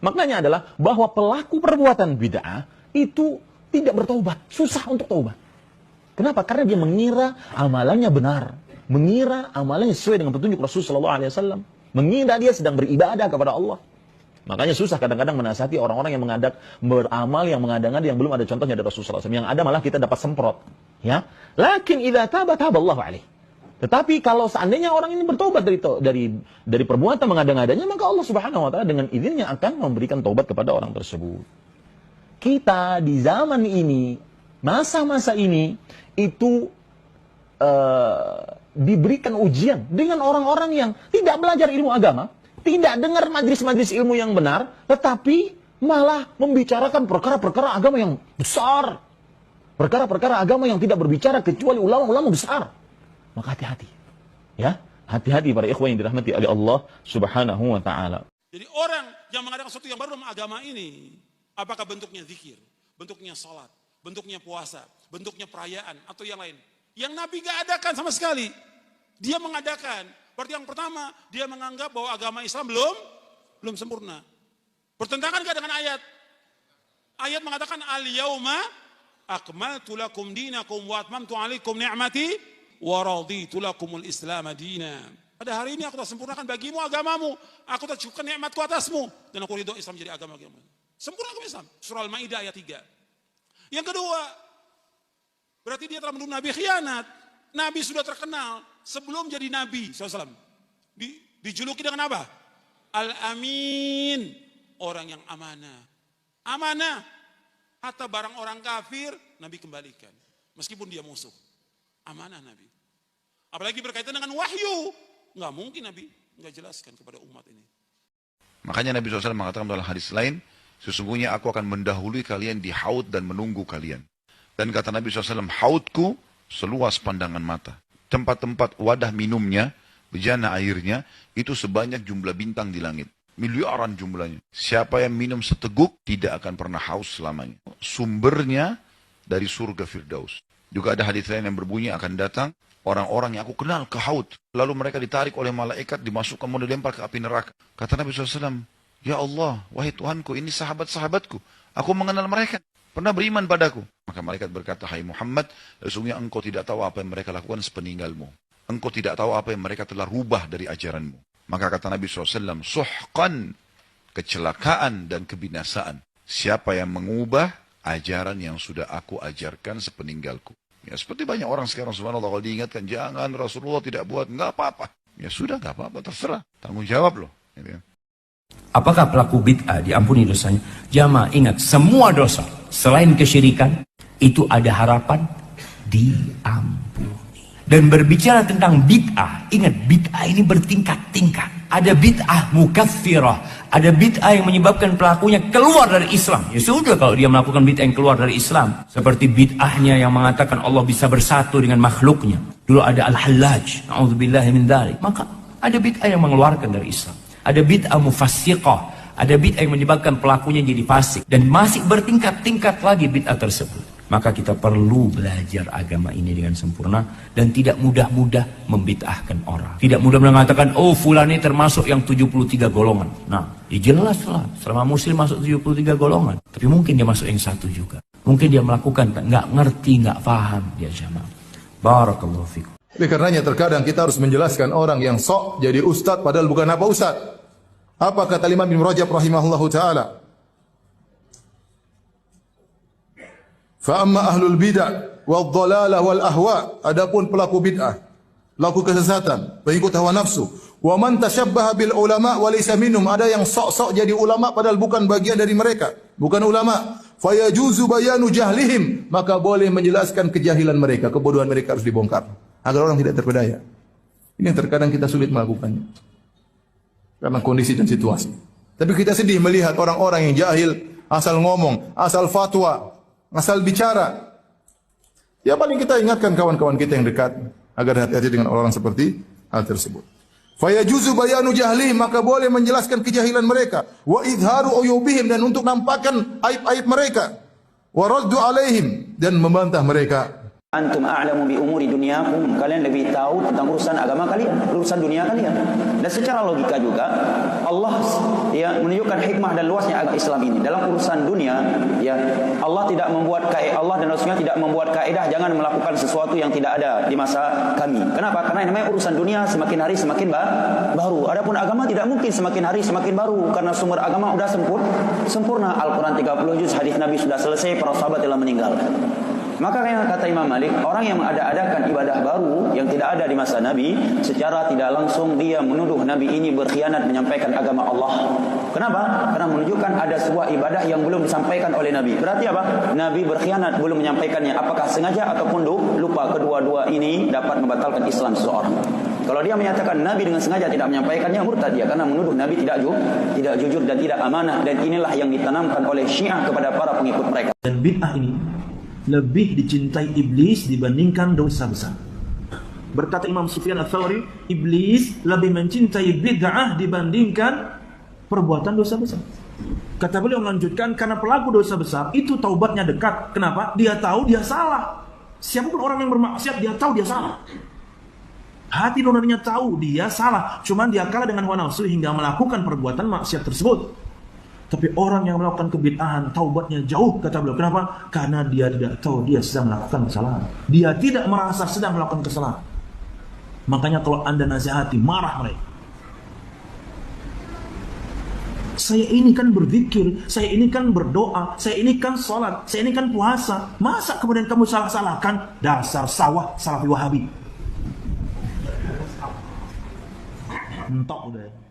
Maknanya adalah bahwa pelaku perbuatan bid'ah itu tidak bertaubat, susah untuk taubat. Kenapa? Karena dia mengira amalannya benar, mengira amalannya sesuai dengan petunjuk Rasulullah SAW, mengira dia sedang beribadah kepada Allah. Makanya susah kadang-kadang menasihati orang-orang yang beramal, yang mengada-ngada, yang belum ada contohnya dari Rasulullah SAW. Yang ada malah kita dapat semprot. Ya, lakin idza taba taballahu alaih. Tetapi kalau seandainya orang ini bertobat dari perbuatan mengada-ngadanya, maka Allah Subhanahu wa taala dengan izinnya akan memberikan taubat kepada orang tersebut. Kita di zaman ini, masa-masa ini itu diberikan ujian dengan orang-orang yang tidak belajar ilmu agama, tidak dengar majlis-majlis ilmu yang benar, tetapi malah membicarakan perkara-perkara agama yang besar. Perkara-perkara agama yang tidak berbicara kecuali ulama-ulama besar. Maka hati-hati. Ya, hati-hati para ikhwan yang dirahmati oleh Allah Subhanahu wa taala. Jadi orang yang mengadakan sesuatu yang baru dalam agama ini, apakah bentuknya zikir, bentuknya salat, bentuknya puasa, bentuknya perayaan atau yang lain, yang Nabi gak adakan sama sekali, dia mengadakan. Berarti yang pertama, dia menganggap bahwa agama Islam belum sempurna. Bertentangan gak dengan ayat? Ayat mengatakan al-yauma akmaltu lakum dinakum wa atmamtu alaikum ni'mati wa raditu lakumul islam dina. Pada hari ini aku telah sempurnakan bagimu agamamu, aku telah cukupkan nikmatku atasmu, dan aku ridho Islam jadi agama. Sempurna agama Islam. Surah Al-Maidah ayat 3. Yang kedua, berarti dia telah menuduh Nabi khianat. Nabi sudah terkenal sebelum jadi Nabi SAW. Dijuluki dengan apa? Al-Amin. Orang yang amanah. Amanah. Hatta barang orang kafir, Nabi kembalikan. Meskipun dia musuh. Amanah Nabi. Apalagi berkaitan dengan wahyu. Nggak mungkin Nabi nggak jelaskan kepada umat ini. Makanya Nabi SAW mengatakan dalam hadis lain, sesungguhnya aku akan mendahului kalian di haud dan menunggu kalian. Dan kata Nabi SAW, haudku seluas pandangan mata. Tempat-tempat wadah minumnya, bejana airnya, itu sebanyak jumlah bintang di langit. Miliaran jumlahnya. Siapa yang minum seteguk, tidak akan pernah haus selamanya. Sumbernya dari surga Firdaus. Juga ada hadis lain yang berbunyi akan datang orang-orang yang aku kenal ke haud. Lalu mereka ditarik oleh malaikat, dimasukkan mau dilempar ke api neraka. Kata Nabi SAW, ya Allah, wahai Tuhanku, ini sahabat-sahabatku. Aku mengenal mereka. Pernah beriman padaku. Maka malaikat berkata, hai Muhammad, sesungguhnya engkau tidak tahu apa yang mereka lakukan sepeninggalmu. Engkau tidak tahu apa yang mereka telah rubah dari ajaranmu. Maka kata Nabi SAW, suhqan, kecelakaan dan kebinasaan. Siapa yang mengubah ajaran yang sudah aku ajarkan sepeninggalku. Ya, seperti banyak orang sekarang, subhanallah, kalau diingatkan, jangan, Rasulullah tidak buat, nggak apa-apa. Ya sudah, nggak apa-apa, terserah. Tanggung jawab loh. Gitu. Apakah pelaku bid'ah diampuni dosanya? Jamaah ingat, semua dosa selain kesyirikan itu ada harapan diampuni. Dan berbicara tentang bid'ah, ingat bid'ah ini bertingkat-tingkat. Ada bid'ah mukaffirah, ada bid'ah yang menyebabkan pelakunya keluar dari Islam. Ya sudah kalau dia melakukan bid'ah yang keluar dari Islam, seperti bid'ahnya yang mengatakan Allah bisa bersatu dengan makhluknya. Dulu ada Al-Hallaj, na'udzubillahi min dzalik. Maka ada bid'ah yang mengeluarkan dari Islam. Ada bid'ah mufassiqah, ada bid'ah yang menyebabkan pelakunya jadi fasik, dan masih bertingkat-tingkat lagi bid'ah tersebut. Maka kita perlu belajar agama ini dengan sempurna dan tidak mudah-mudah membid'ahkan orang. Tidak mudah mengatakan, oh fulan ini termasuk yang 73 golongan. Nah, ya jelas lah, selama muslim masuk 73 golongan. Tapi mungkin dia masuk yang satu juga. Mungkin dia melakukan, nggak ngerti, nggak paham dia jamaah. Barakallahu fikum. Oleh karenanya terkadang kita harus menjelaskan orang yang sok jadi ustadz padahal bukan apa ustadz. Apa kata Imam Ibnu Rajab rahimahullahu ta'ala? Fa amma ahlul bid'ah wal dhalalah wal ahwa, adapun pelaku bid'ah, pelaku kesesatan, pengikut hawa nafsu, wa man tashabbaha bil ulama wa laysa minhum, ada yang sok-sok jadi ulama padahal bukan bagian dari mereka, bukan ulama, fa yajuzu bayanu jahlihim, maka boleh menjelaskan kejahilan mereka, kebodohan mereka harus dibongkar agar orang tidak terpedaya. Ini yang terkadang kita sulit melakukannya karena kondisi dan situasi. Tapi kita sedih melihat orang-orang yang jahil, asal ngomong, asal fatwa, asal bicara. Ya paling kita ingatkan kawan-kawan kita yang dekat agar hati-hati dengan orang seperti hal tersebut. Fayajuzu bayanu jahli, maka boleh menjelaskan kejahilan mereka, wa idharu uyubihim, dan untuk nampakkan aib-aib mereka, wa raddu alaihim, dan membantah mereka. Antum a'lamu bi umuri dunyakum, kalian lebih tahu tentang urusan agama kalian, urusan dunia kalian. Dan secara logika juga Allah ya menunjukkan hikmah dan luasnya agama Islam ini. Dalam urusan dunia, ya Allah tidak membuat Allah dan Rasulnya tidak membuat kaidah jangan melakukan sesuatu yang tidak ada di masa kami. Kenapa? Karena yang namanya urusan dunia semakin hari semakin baru. Adapun agama tidak mungkin semakin hari semakin baru, karena sumber agama sudah sempurna. Al-Quran 30 juz, hadis Nabi sudah selesai, para sahabat telah meninggal. Maka yang kata Imam Malik, orang yang mengada-adakan ibadah baru yang tidak ada di masa Nabi, secara tidak langsung dia menuduh Nabi ini berkhianat menyampaikan agama Allah. Kenapa? Karena menunjukkan ada sebuah ibadah yang belum disampaikan oleh Nabi. Berarti apa? Nabi berkhianat belum menyampaikannya. Apakah sengaja ataupun lupa? Kedua-dua ini dapat membatalkan Islam seseorang. Kalau dia menyatakan Nabi dengan sengaja tidak menyampaikannya, murtad dia, karena menuduh Nabi tidak jujur dan tidak amanah. Dan inilah yang ditanamkan oleh Syiah kepada para pengikut mereka. Dan bid'ah ini lebih dicintai iblis dibandingkan dosa besar. Berkata Imam Sufyan Ats-Tsauri, iblis lebih mencintai bid'ah dibandingkan perbuatan dosa besar. Kata beliau melanjutkan, karena pelaku dosa besar itu taubatnya dekat. Kenapa? Dia tahu dia salah. Siapapun orang yang bermaksiat, dia tahu dia salah. Hati nuraninya tahu dia salah, cuman dia kalah dengan hawa nafsu hingga melakukan perbuatan maksiat tersebut. Tapi orang yang melakukan kebid'ahan, taubatnya jauh, kata beliau. Kenapa? Karena dia tidak tahu dia sedang melakukan kesalahan. Dia tidak merasa sedang melakukan kesalahan. Makanya kalau Anda nasihati, marah mereka. Saya ini kan berzikir, saya ini kan berdoa, saya ini kan sholat, saya ini kan puasa. Masa kemudian kamu salah-salahkan? Dasar sawah Salafi Wahabi. Mentok udah.